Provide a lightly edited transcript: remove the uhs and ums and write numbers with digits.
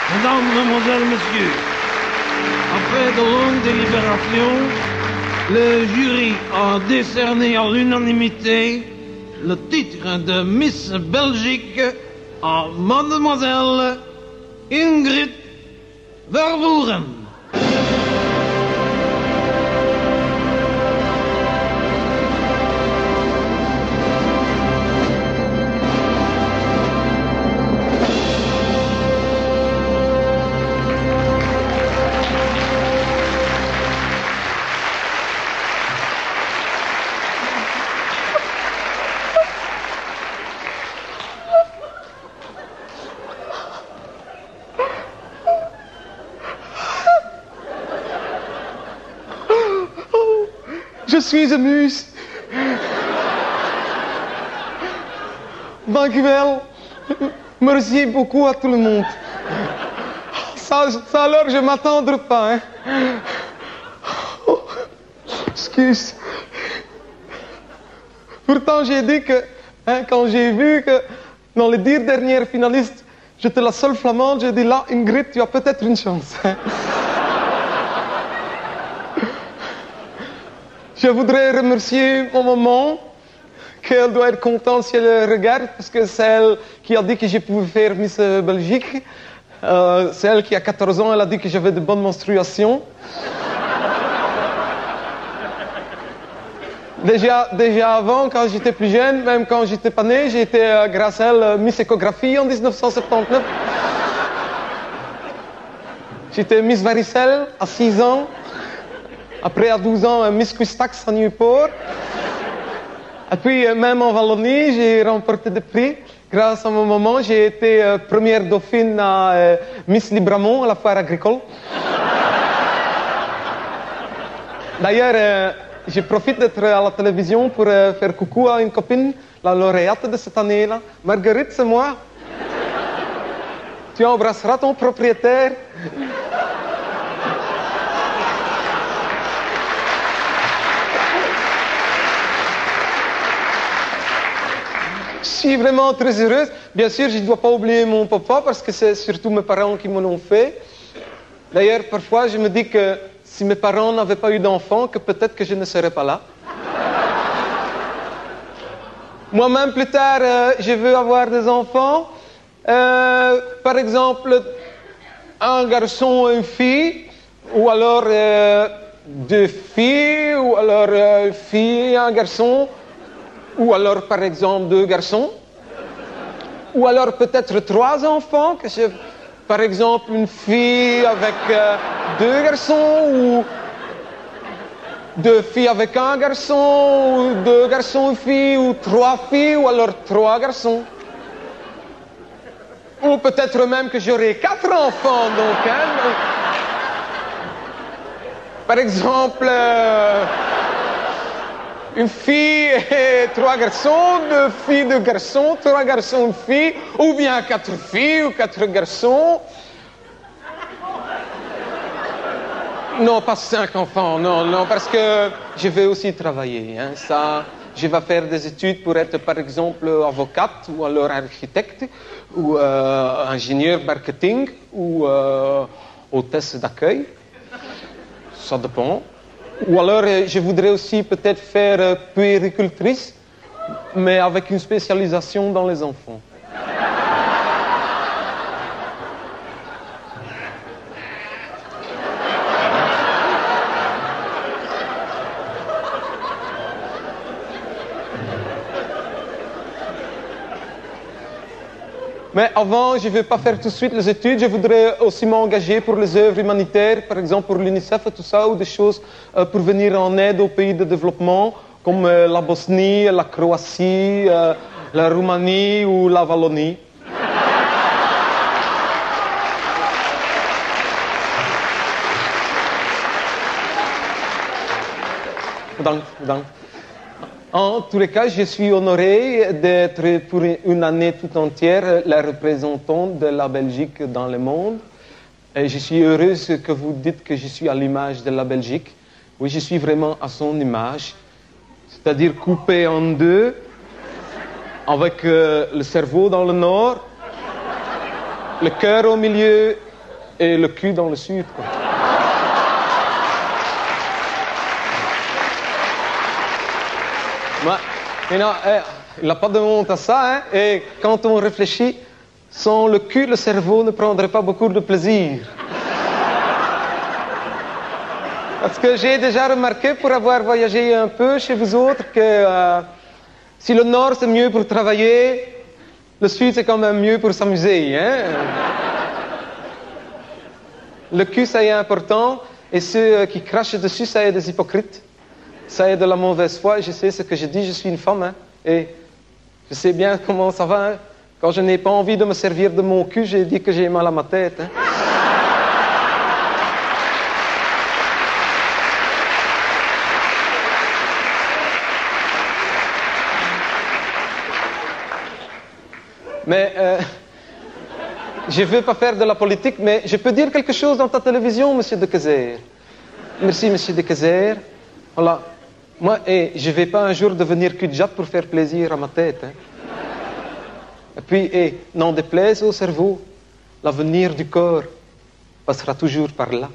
Mesdames, Mesdemoiselles, Messieurs, après de longues délibérations, le jury a décerné à l'unanimité le titre de Miss Belgique à Mademoiselle Ingrid Vervoeren. Je suis émue. Dank u wel. Merci beaucoup à tout le monde. Ça alors, je m'attendrai pas. Hein. Oh, excuse. Pourtant, j'ai dit que, quand j'ai vu que dans les 10 dernières finalistes, j'étais la seule flamande, j'ai dit là, Ingrid, tu as peut-être une chance. Hein. Je voudrais remercier mon maman, qu'elle doit être contente si elle regarde, parce que c'est elle qui a dit que je pouvais faire Miss Belgique. C'est elle qui, à 14 ans, elle a dit que j'avais de bonnes menstruations. Déjà avant, quand j'étais plus jeune, même quand j'étais pas né, j'ai été, grâce à elle, Miss Échographie en 1979. J'étais Miss Varicelle à 6 ans. Après, à 12 ans, Miss Quistax à Nieuwpoort. Et puis, même en Wallonie, j'ai remporté des prix. Grâce à mon maman, j'ai été première dauphine à Miss Libramont, à la foire agricole. D'ailleurs, je profite d'être à la télévision pour faire coucou à une copine, la lauréate de cette année-là. Marguerite, c'est moi. Tu embrasseras ton propriétaire. Je suis vraiment très heureuse. Bien sûr, je ne dois pas oublier mon papa parce que c'est surtout mes parents qui me l'ont fait. D'ailleurs, parfois, je me dis que si mes parents n'avaient pas eu d'enfants, que peut-être que je ne serais pas là. Moi-même, plus tard, je veux avoir des enfants. Par exemple, un garçon et une fille, ou alors 2 filles, ou alors une fille et un garçon. Ou alors, par exemple, 2 garçons. Ou alors peut-être 3 enfants. Par exemple, une fille avec 2 garçons. Ou 2 filles avec un garçon. Ou 2 garçons et une fille. Ou 3 filles. Ou alors 3 garçons. Ou peut-être même que j'aurai 4 enfants. Donc, hein. Par exemple... une fille et 3 garçons, 2 filles, 2 garçons, 3 garçons, une fille, ou bien 4 filles ou 4 garçons. Non, pas 5 enfants, non, parce que je vais aussi travailler. Hein, ça, je vais faire des études pour être, par exemple, avocate, ou alors architecte, ou ingénieur marketing, ou hôtesse d'accueil. Ça dépend. Ou alors, je voudrais aussi peut-être faire puéricultrice, mais avec une spécialisation dans les enfants. Mais avant, je ne vais pas faire tout de suite les études. Je voudrais aussi m'engager pour les œuvres humanitaires, par exemple pour l'UNICEF et tout ça, ou des choses pour venir en aide aux pays de développement, comme la Bosnie, la Croatie, la Roumanie ou la Wallonie. Dank. En tous les cas, je suis honoré d'être pour une année tout entière la représentante de la Belgique dans le monde. Et je suis heureuse que vous dites que je suis à l'image de la Belgique. Oui, je suis vraiment à son image, c'est-à-dire coupé en 2, avec le cerveau dans le nord, le cœur au milieu et le cul dans le sud, quoi. Mais non, il n'a pas de honte à ça, hein. Et quand on réfléchit, sans le cul, le cerveau ne prendrait pas beaucoup de plaisir. Parce que j'ai déjà remarqué, pour avoir voyagé un peu chez vous autres, que si le nord c'est mieux pour travailler, le sud c'est quand même mieux pour s'amuser, hein. Le cul, ça est important, et ceux qui crachent dessus, ça est des hypocrites. Ça est de la mauvaise foi, et je sais ce que je dis, je suis une femme, hein, et je sais bien comment ça va, hein. Quand je n'ai pas envie de me servir de mon cul, j'ai dit que j'ai mal à ma tête, hein. Mais je ne veux pas faire de la politique, mais je peux dire quelque chose dans ta télévision, monsieur de Keyser. Merci, monsieur de Keyser. Voilà. Moi, je ne vais pas un jour devenir cul-de-jatte pour faire plaisir à ma tête, hein. Et puis, n'en déplaise au cerveau, l'avenir du corps passera toujours par là.